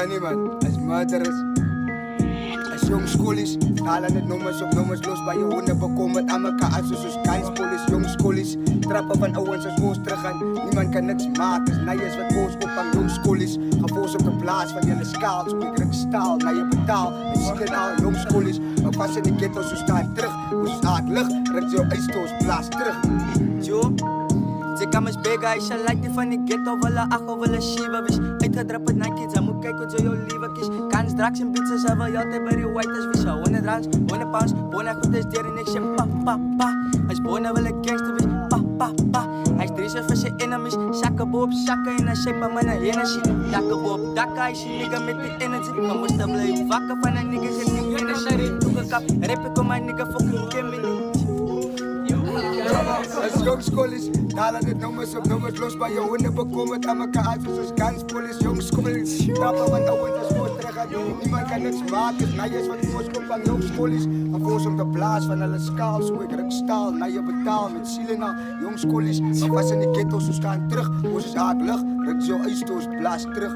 niet man, als murderers. Als jong schoolies, halen het nummers op nummers los. Bij je honden bekomen aan elkaar als dus keinspolies. Jong schoolies, trappen van owens als boos teruggaan. Niemand kan niks maken, na je is wat boos op aan jong schoolies. Gavoos op de plaats van jullie skaal, zo ik staal, naar je betaal. En zie al jong schoolies, maar pas in de ghetto zo staan terug. Hoe is het lucht, rukt jouw ijstoos, blaas terug. Joe, ze kan me spelen, hij zal lijken van de ghetto, walla acho, walla shiva, wish. Uitgedrapt het Nike, ze moet kijken hoe jou liever kies. Kan straks een pizza, ze wil jou te berry white als wish. 100 rands, 100 pounds, bona goed is der en ik zeg pa, pa, pa. Hij is bona wel een gangster, wish, pa, pa, pa. Hij is 3 voor zijn enemies, zakken boop, zakken in een shape, man, een energie. Dakken boop, dakken, hij is een nigga met die energy. Maar moest dan blijven wakker van een nigga, zit niet in een shari. Toegekap, rap ik om mijn nigga, fucking Kimberly. Als jong schoolies, halen het nummers op nummers los. Bij je honden bekomen aan elkaar uit zoals kanspolies. Jong schoolies, trappen van owens als boos teruggaan. Niemand kan niks maken, na je is wat boos komt van jong schoolies. Gavoos op de plaats van alle skaal, zo ik ruk staal. Na je betaal met zielen al, jong schoolies. Maar was in de ghetto, zo staan terug. Boos is haak lucht, rukt jouw ijstoos, blaas terug.